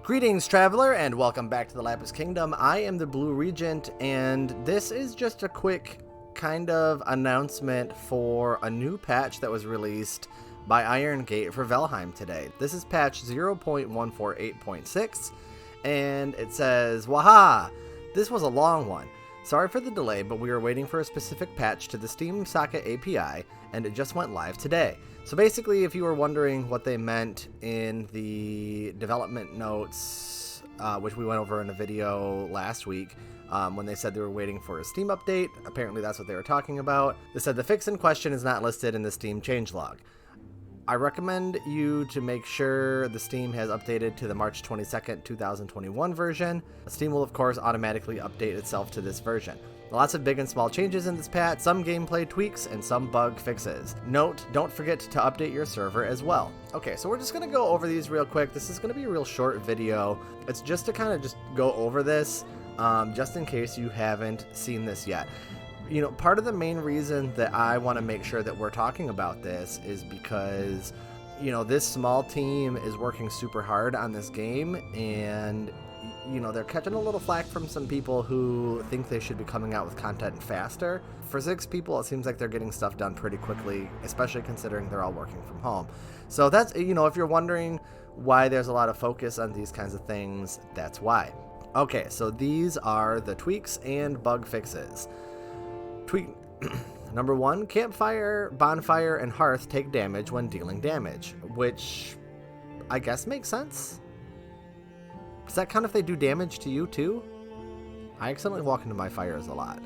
Greetings, traveler, and welcome back to the Lapis Kingdom. I am the Blue Regent, and this is just a quick kind of announcement for a new patch that was released by Iron Gate for Valheim today. This is patch 0.148.6, and it says, "Waha! This was a long one. Sorry for the delay, but we were waiting for a specific patch to the Steam Socket API, and it just went live today." So basically, if you were wondering what they meant in the development notes, which we went over in a video last week, when they said they were waiting for a Steam update, apparently that's what they were talking about. They said the fix in question is not listed in the Steam changelog. I recommend you to make sure the Steam has updated to the March 22nd, 2021 version. Steam will, of course, automatically update itself to this version. Lots of big and small changes in this patch, some gameplay tweaks, and some bug fixes. Note, don't forget to update your server as well. Okay, so we're just going to go over these real quick. This is going to be a real short video. It's just to kind of just go over this, just in case you haven't seen this yet. You know, part of the main reason that I want to make sure that we're talking about this is because, you know, this small team is working super hard on this game, and you know, they're catching a little flack from some people who think they should be coming out with content faster. For 6 people, it seems like they're getting stuff done pretty quickly, especially considering they're all working from home. So that's, you know, if you're wondering why there's a lot of focus on these kinds of things, that's why. Okay, so these are the tweaks and bug fixes. Tweak number 1, campfire, bonfire, and hearth take damage when dealing damage, which I guess makes sense. Does that count if they do damage to you too? I accidentally walk into my fires a lot.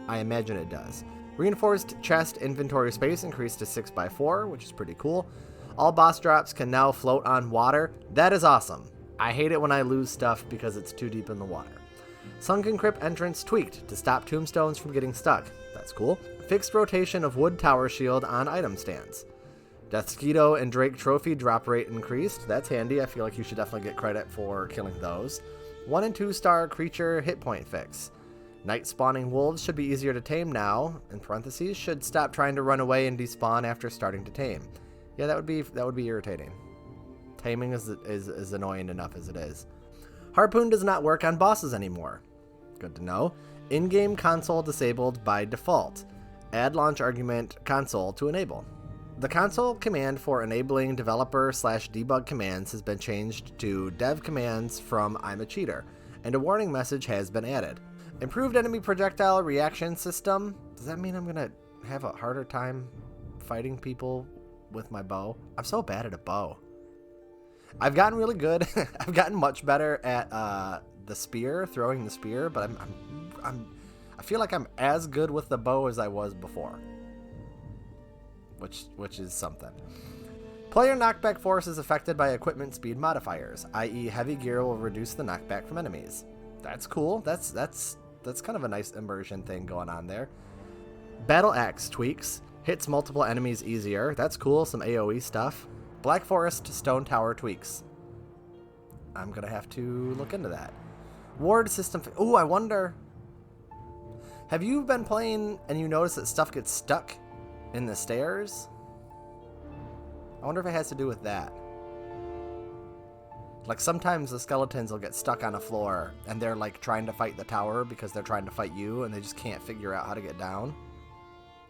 I imagine it does. Reinforced chest inventory space increased to 6x4, which is pretty cool. All boss drops can now float on water. That is awesome. I hate it when I lose stuff because it's too deep in the water. Sunken Crypt entrance tweaked to stop tombstones from getting stuck. That's cool. Fixed rotation of wood tower shield on item stands. Deathsquito and Drake trophy drop rate increased. That's handy. I feel like you should definitely get credit for killing those. 1 and 2 star creature hit point fix. Night spawning wolves should be easier to tame now. In parentheses, should stop trying to run away and despawn after starting to tame. Yeah, that would be irritating. Taming is annoying enough as it is. Harpoon does not work on bosses anymore. Good to know. In-game console disabled by default. Add launch argument console to enable. The console command for enabling developer/debug commands has been changed to dev commands from I'm a cheater, and a warning message has been added. Improved enemy projectile reaction system. Does that mean I'm gonna have a harder time fighting people with my bow? I'm so bad at a bow. I've gotten really good. I've gotten much better at the spear, throwing the spear, but I feel like I'm as good with the bow as I was before. Which is something. Player knockback force is affected by equipment speed modifiers, i.e. heavy gear will reduce the knockback from enemies. That's cool. That's kind of a nice immersion thing going on there. Battle axe tweaks. Hits multiple enemies easier. That's cool. Some AoE stuff. Black Forest stone tower tweaks. I'm going to have to look into that. Ward system. Ooh, I wonder. Have you been playing and you notice that stuff gets stuck in the stairs? I wonder if it has to do with that. Like sometimes the skeletons will get stuck on a floor and they're like trying to fight the tower because they're trying to fight you and they just can't figure out how to get down.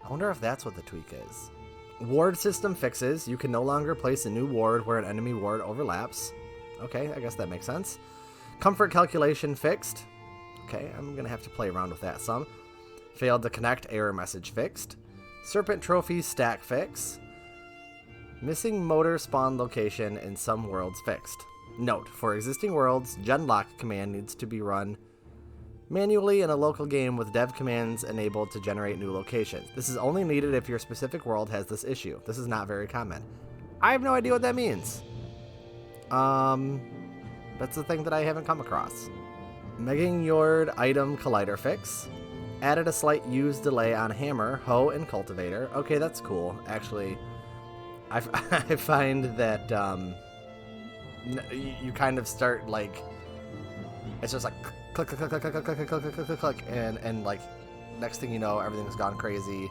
I wonder if that's what the tweak is. Ward system fixes. You can no longer place a new ward where an enemy ward overlaps. Okay, I guess that makes sense. Comfort calculation fixed. Okay, I'm gonna have to play around with that some. Failed to connect error message fixed. Serpent trophy stack fix. Missing motor spawn location in some worlds fixed. Note, for existing worlds, genlock command needs to be run manually in a local game with dev commands enabled to generate new locations. This is only needed if your specific world has this issue. This is not very common. I have no idea what that means. That's the thing that I haven't come across. Megging Yord item collider fix. Added a slight use delay on hammer, hoe, and cultivator. Okay, that's cool. Actually, I find that you kind of start like, it's just like click, click, click, click, click, click, click, click, click, click, click, and like next thing you know, everything's gone crazy.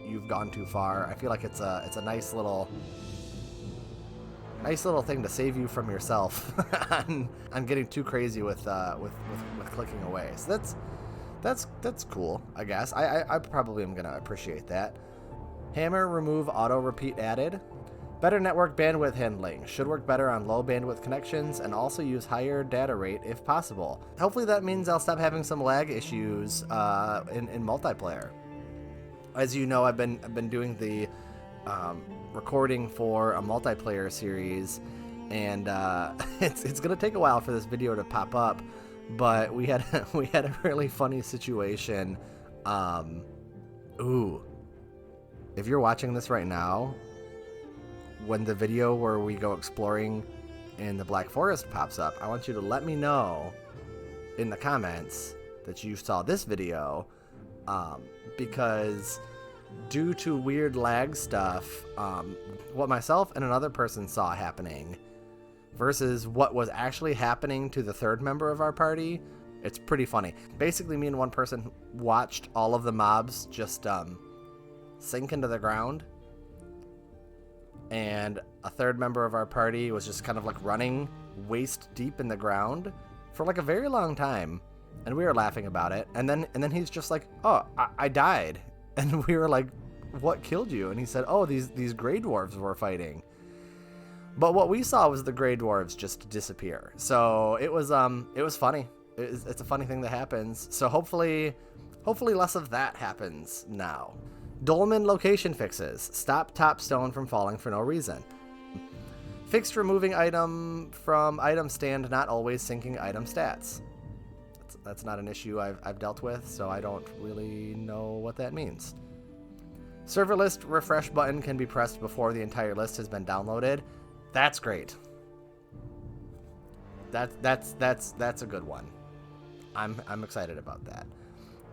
You've gone too far. I feel like it's a nice little nice little thing to save you from yourself on getting too crazy with clicking away. So that's cool, I guess. I probably am gonna appreciate that. Hammer remove auto repeat added. Better network bandwidth handling. Should work better on low bandwidth connections and also use higher data rate if possible. Hopefully that means I'll stop having some lag issues in multiplayer. As you know, I've been doing the recording for a multiplayer series, and it's gonna take a while for this video to pop up, but we had a really funny situation. If you're watching this right now, when the video where we go exploring in the Black Forest pops up, I want you to let me know in the comments that you saw this video, because due to weird lag stuff, what myself and another person saw happening versus what was actually happening to the third member of our party, it's pretty funny. Basically, me and one person watched all of the mobs just sink into the ground, and a third member of our party was just kind of like running waist deep in the ground for like a very long time, and we were laughing about it. And then he's just like, "Oh, I died," and we were like, "What killed you?" And he said, "Oh, these gray dwarves were fighting." But what we saw was the gray dwarves just disappear. So it was funny. It's a funny thing that happens. So hopefully less of that happens now. Dolmen location fixes. Stop top stone from falling for no reason. Fixed removing item from item stand, not always syncing item stats. That's not an issue I've dealt with, so I don't really know what that means. Server list refresh button can be pressed before the entire list has been downloaded. That's great. That's a good one. I'm excited about that.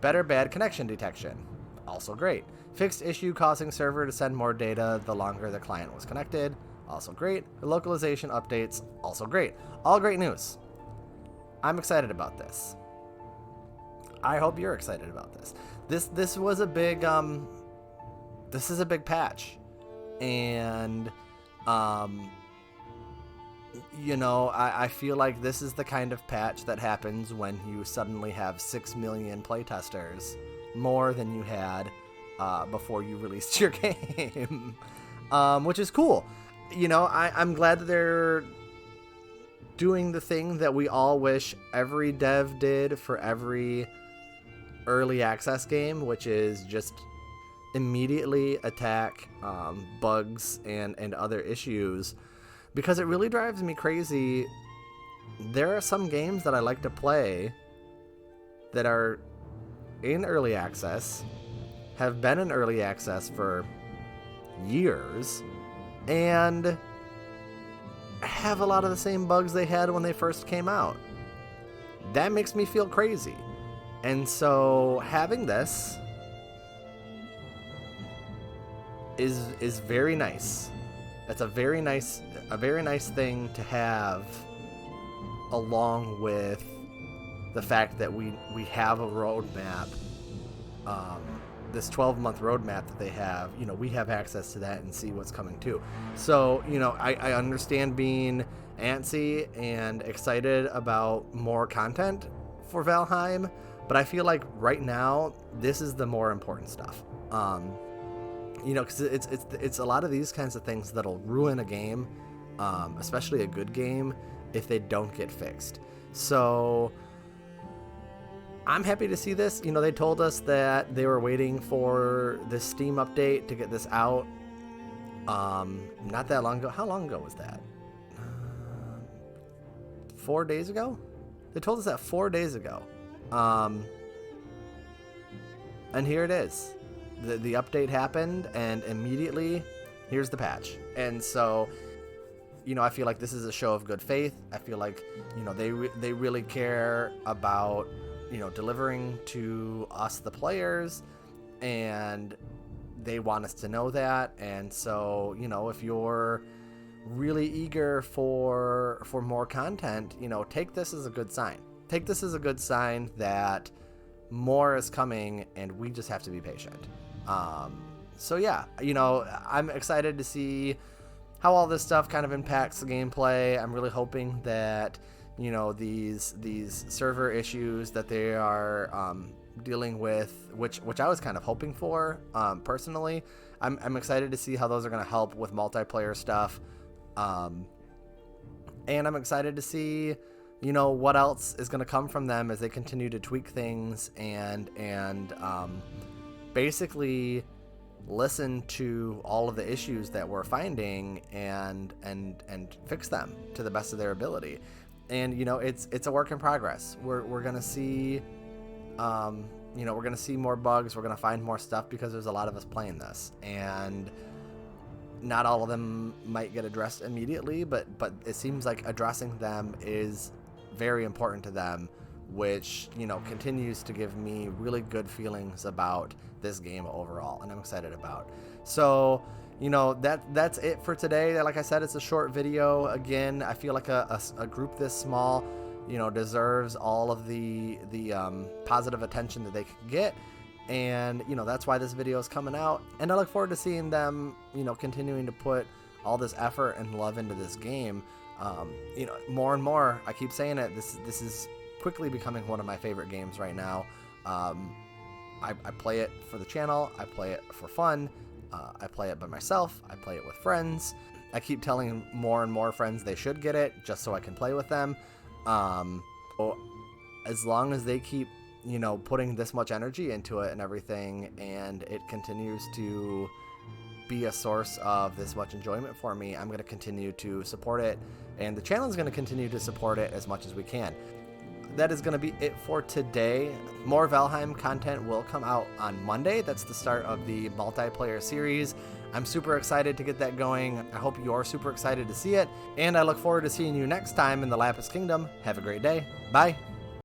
Better bad connection detection. Also great. Fixed issue causing server to send more data the longer the client was connected. Also great. Localization updates. Also great. All great news. I'm excited about this. I hope you're excited about this. This was a big this is a big patch, and you know, I feel like this is the kind of patch that happens when you suddenly have 6 million playtesters, more than you had before you released your game, which is cool. You know, I'm glad that they're doing the thing that we all wish every dev did for every early access game, which is just immediately attack bugs and other issues, because it really drives me crazy. There are some games that I like to play that are in early access, have been in early access for years, and have a lot of the same bugs they had when they first came out. That makes me feel crazy. And so having this is very nice. It's a very nice thing to have, along with the fact that we have a roadmap, this 12-month roadmap that they have. You know, we have access to that and see what's coming too. So, you know, I understand being antsy and excited about more content for Valheim, but I feel like right now this is the more important stuff. You know, because it's a lot of these kinds of things that'll ruin a game, especially a good game, if they don't get fixed. So I'm happy to see this. You know, they told us that they were waiting for this Steam update to get this out. Not that long ago. How long ago was that? 4 days ago? They told us that 4 days ago. And here it is. The update happened, and immediately, here's the patch. And so, you know, I feel like this is a show of good faith. I feel like, you know, they really care about, you know, delivering to us, the players, and they want us to know that. And so, you know, if you're really eager for more content, you know, take this as a good sign. Take this as a good sign that more is coming, and we just have to be patient. So yeah, you know, I'm excited to see how all this stuff kind of impacts the gameplay. I'm really hoping that, you know, these server issues that they are dealing with, which I was kind of hoping for personally. I'm excited to see how those are going to help with multiplayer stuff. And I'm excited to see, you know, what else is going to come from them as they continue to tweak things and basically listen to all of the issues that we're finding and fix them to the best of their ability. And, you know, it's a work in progress. We're going to see, you know, we're going to see more bugs. We're going to find more stuff because there's a lot of us playing this, and not all of them might get addressed immediately, but it seems like addressing them is very important to them, which, you know, continues to give me really good feelings about this game overall, and I'm excited about. So, you know, that's it for today. Like I said, it's a short video. Again, I feel like a group this small, you know, deserves all of the positive attention that they can get. And, you know, that's why this video is coming out. And I look forward to seeing them, you know, continuing to put all this effort and love into this game. You know, more and more, I keep saying it, this is quickly becoming one of my favorite games right now. I play it for the channel. I play it for fun. I play it by myself. I play it with friends. I keep telling more and more friends they should get it just so I can play with them. So as long as they keep, you know, putting this much energy into it and everything, and it continues to be a source of this much enjoyment for me, I'm going to continue to support it, and the channel is going to continue to support it as much as we can. That is going to be it for today. More Valheim content will come out on Monday. That's the start of the multiplayer series. I'm super excited to get that going. I hope you're super excited to see it, and I look forward to seeing you next time in the Lapis Kingdom. Have a great day. Bye.